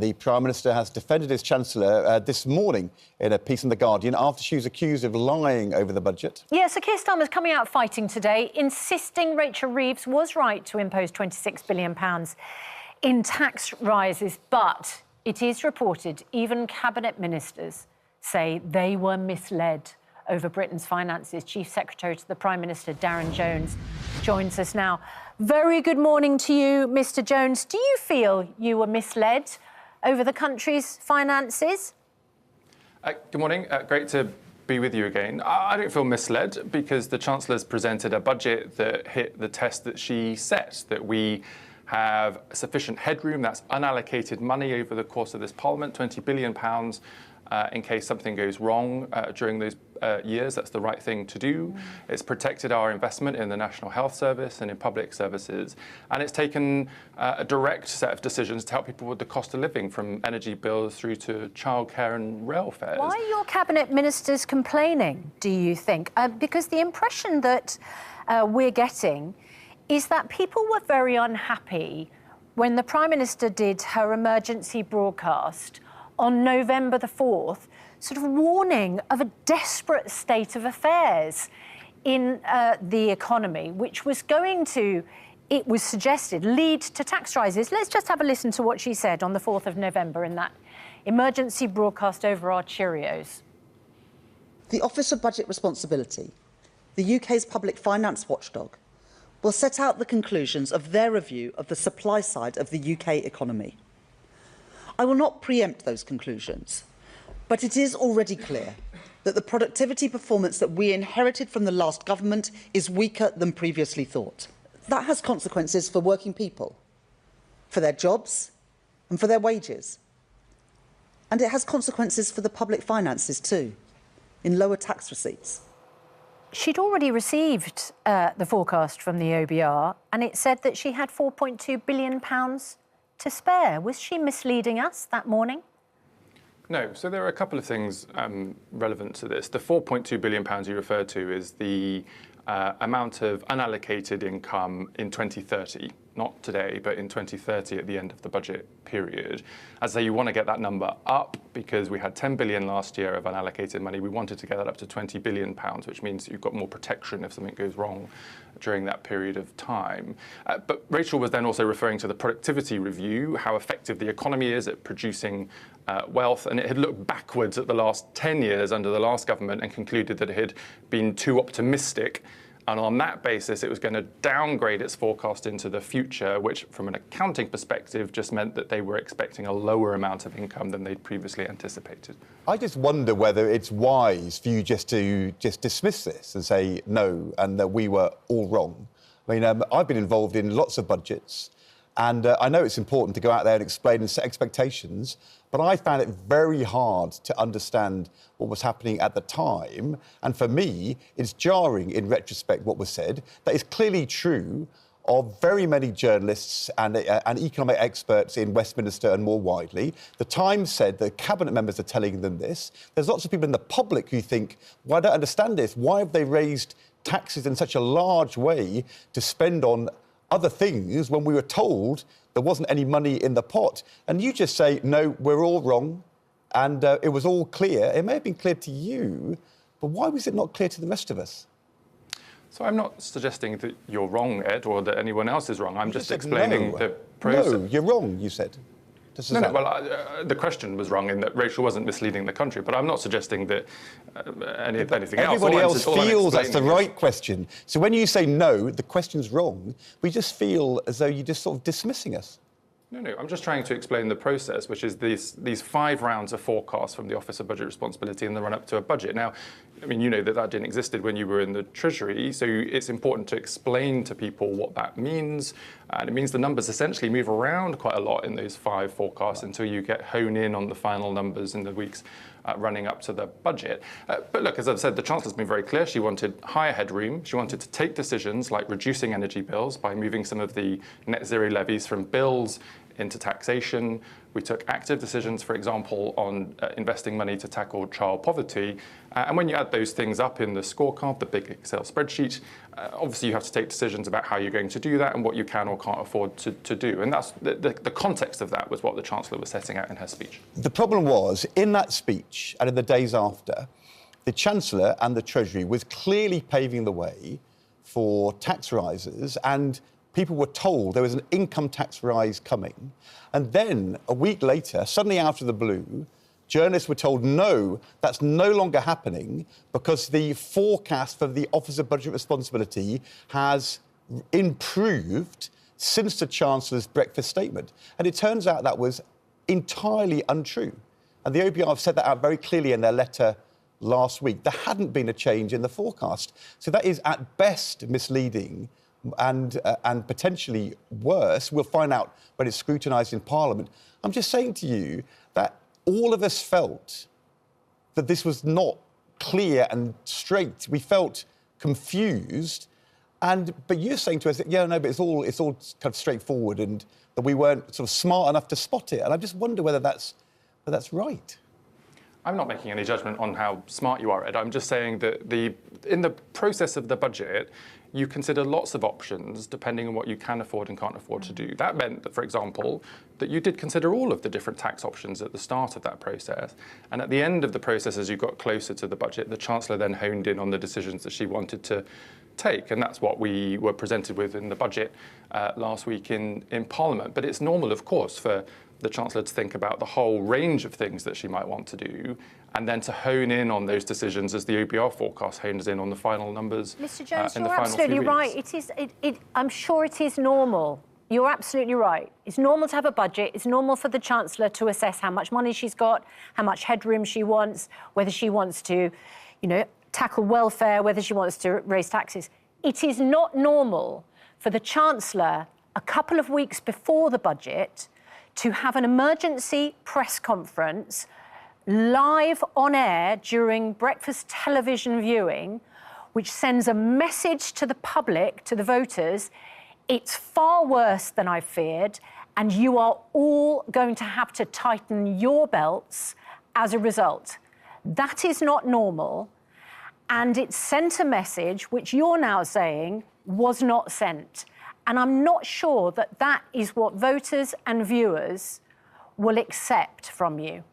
The Prime Minister has defended his Chancellor this morning in a piece in The Guardian after she was accused of lying over the budget. Yeah, so Keir Starmer's coming out fighting today, insisting Rachel Reeves was right to impose £26 billion in tax rises. But it is reported even cabinet ministers say they were misled over Britain's finances. Chief Secretary to the Prime Minister, Darren Jones, joins us now. Very good morning to you, Mr. Jones. Do you feel you were misled over the country's finances? Good morning. Great to be with you again. I don't feel misled because the Chancellor's presented a budget that hit the test that she set, that we have sufficient headroom, that's unallocated money over the course of this Parliament, £20 billion in case something goes wrong during those years. That's the right thing to do. It's protected our investment in the National Health Service and in public services. And it's taken a direct set of decisions to help people with the cost of living, from energy bills through to childcare and rail fares. Why are your cabinet ministers complaining, do you think? Because the impression that we're getting is that people were very unhappy when the Prime Minister did her emergency broadcast on November the 4th, sort of warning of a desperate state of affairs in the economy, which was going to, it was suggested, lead to tax rises. Let's just have a listen to what she said on the 4th of November in that emergency broadcast over our Cheerios. The Office of Budget Responsibility, the UK's public finance watchdog, will set out the conclusions of their review of the supply side of the UK economy. I will not preempt those conclusions, but it is already clear that the productivity performance that we inherited from the last government is weaker than previously thought. That has consequences for working people, for their jobs and for their wages. And it has consequences for the public finances too, in lower tax receipts. She'd already received the forecast from the OBR, and it said that she had £4.2 billion to spare. Was she misleading us that morning? No. So there are a couple of things relevant to this. The £4.2 billion you referred to is the amount of unallocated income in 2030, not today, but in 2030 at the end of the budget period. As I say, you want to get that number up because we had £10 billion last year of unallocated money. We wanted to get that up to £20 billion, which means you've got more protection if something goes wrong during that period of time. But Rachel was then also referring to the productivity review, how effective the economy is at producing wealth, and it had looked backwards at the last 10 years under the last government and concluded that it had been too optimistic. And on that basis, it was going to downgrade its forecast into the future, which, from an accounting perspective, just meant that they were expecting a lower amount of income than they'd previously anticipated. I just wonder whether it's wise for you just to dismiss this and say no, and that we were all wrong. I mean, I've been involved in lots of budgets, and I know it's important to go out there and explain and set expectations, but I found it very hard to understand what was happening at the time. And for me, it's jarring in retrospect what was said. That is clearly true of very many journalists and economic experts in Westminster and more widely. The Times said that cabinet members are telling them this. There's lots of people in the public who think, well, I don't understand this. Why have they raised taxes in such a large way to spend on other things when we were told there wasn't any money in the pot? And you just say, no, we're all wrong, and it was all clear. It may have been clear to you, but why was it not clear to the rest of us? So I'm not suggesting that you're wrong, Ed, or that anyone else is wrong. I'm just explaining the process. No, you're wrong, you said. No, well, the question was wrong in that Rachel wasn't misleading the country, but I'm not suggesting that anything else. Everybody else feels that's the right question. So when you say no, the question's wrong, we just feel as though you're just sort of dismissing us. No, I'm just trying to explain the process, which is these 5 rounds of forecasts from the Office of Budget Responsibility in the run-up to a budget. Now, I mean, you know that didn't exist when you were in the Treasury, so it's important to explain to people what that means. And it means the numbers essentially move around quite a lot in those 5 forecasts until you get honed in on the final numbers in the weeks running up to the budget. But look, as I've said, the Chancellor's been very clear. She wanted higher headroom. She wanted to take decisions like reducing energy bills by moving some of the net zero levies from bills into taxation. We took active decisions, for example, on investing money to tackle child poverty. And when you add those things up in the scorecard, the big Excel spreadsheet, obviously you have to take decisions about how you're going to do that and what you can or can't afford to do. And that's the context of that was what the Chancellor was setting out in her speech. The problem was, in that speech and in the days after, the Chancellor and the Treasury was clearly paving the way for tax rises, and people were told there was an income tax rise coming. And then, a week later, suddenly out of the blue, journalists were told, no, that's no longer happening because the forecast for the Office of Budget Responsibility has improved since the Chancellor's breakfast statement. And it turns out that was entirely untrue. And the OBR have said that out very clearly in their letter last week. There hadn't been a change in the forecast. So that is at best misleading and potentially worse. We'll find out when it's scrutinised in Parliament. I'm just saying to you that all of us felt that this was not clear and straight. We felt confused. But you're saying to us that, yeah, no, but it's all kind of straightforward and that we weren't sort of smart enough to spot it. And I just wonder whether that's right. I'm not making any judgment on how smart you are, Ed. I'm just saying that in the process of the budget, you consider lots of options depending on what you can afford and can't afford to do. That meant that, for example, that you did consider all of the different tax options at the start of that process. And at the end of the process, as you got closer to the budget, the Chancellor then honed in on the decisions that she wanted to take. And that's what we were presented with in the budget last week in Parliament. But it's normal, of course, for the Chancellor to think about the whole range of things that she might want to do and then to hone in on those decisions as the OBR forecast hones in on the final numbers. Mr. Jones, you're absolutely right. I'm sure it is normal. You're absolutely right. It's normal to have a budget. It's normal for the Chancellor to assess how much money she's got, how much headroom she wants, whether she wants to, tackle welfare, whether she wants to raise taxes. It is not normal for the Chancellor, a couple of weeks before the budget, to have an emergency press conference live on air during breakfast television viewing, which sends a message to the public, to the voters, it's far worse than I feared, and you are all going to have to tighten your belts as a result. That is not normal, and it sent a message which you're now saying was not sent. And I'm not sure that that is what voters and viewers will accept from you.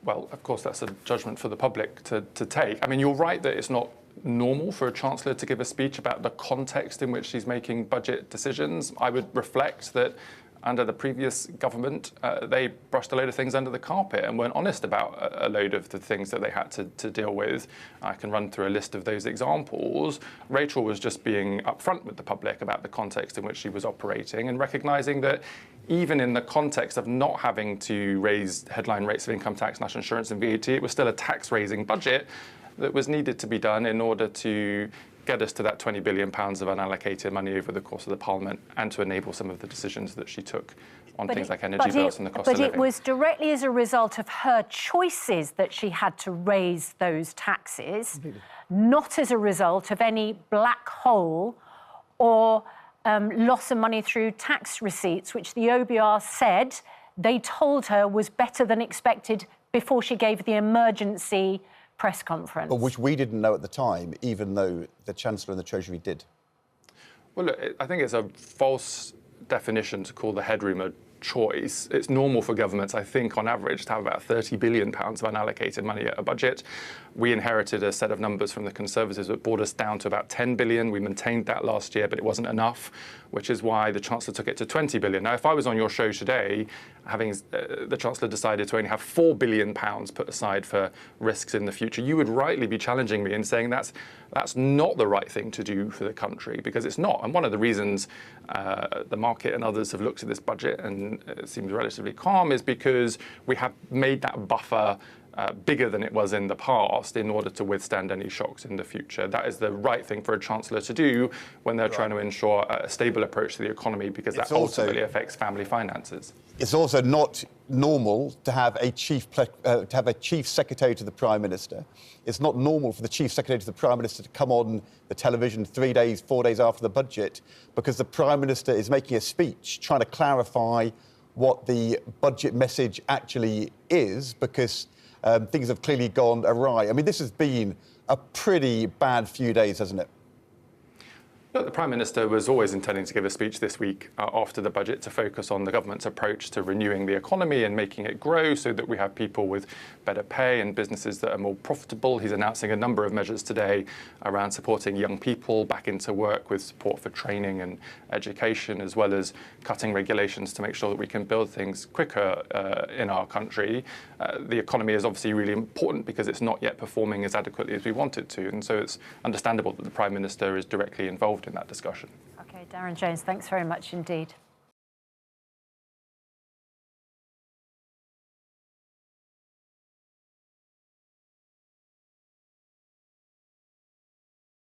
Well, of course, that's a judgment for the public to take. I mean, you're right that it's not normal for a Chancellor to give a speech about the context in which she's making budget decisions. I would reflect that under the previous government, they brushed a load of things under the carpet and weren't honest about a load of the things that they had to deal with. I can run through a list of those examples. Rachel was just being upfront with the public about the context in which she was operating and recognising that even in the context of not having to raise headline rates of income tax, national insurance and VAT, it was still a tax-raising budget that was needed to be done in order to get us to that £20 billion of unallocated money over the course of the Parliament and to enable some of the decisions that she took on things like energy bills and the cost of living. But it was directly as a result of her choices that she had to raise those taxes, not as a result of any black hole or loss of money through tax receipts, which the OBR said they told her was better than expected before she gave the emergency press conference. But which we didn't know at the time, even though the Chancellor and the Treasury did. Well, look, I think it's a false definition to call the headroom a choice. It's normal for governments, I think, on average, to have about £30 billion of unallocated money at a budget. We inherited a set of numbers from the Conservatives that brought us down to about 10 billion. We maintained that last year, but it wasn't enough, which is why the Chancellor took it to 20 billion. Now, if I was on your show today, having the Chancellor decided to only have £4 billion put aside for risks in the future, you would rightly be challenging me and saying that's not the right thing to do for the country, because it's not. And one of the reasons the market and others have looked at this budget and it seems relatively calm is because we have made that buffer bigger than it was in the past in order to withstand any shocks in the future. That is the right thing for a Chancellor to do when they're trying to ensure a stable approach to the economy, because that ultimately affects family finances. It's also not normal to have a chief secretary to the Prime Minister. It's not normal for the chief secretary to the Prime Minister to come on the television 3 days, 4 days after the budget, because the Prime Minister is making a speech trying to clarify what the budget message actually is, because things have clearly gone awry. I mean, this has been a pretty bad few days, hasn't it? Look, the Prime Minister was always intending to give a speech this week after the budget to focus on the government's approach to renewing the economy and making it grow so that we have people with better pay and businesses that are more profitable. He's announcing a number of measures today around supporting young people back into work with support for training and education, as well as cutting regulations to make sure that we can build things quicker in our country. The economy is obviously really important because it's not yet performing as adequately as we want it to. And so it's understandable that the Prime Minister is directly involved in that discussion. OK, Darren Jones, thanks very much indeed.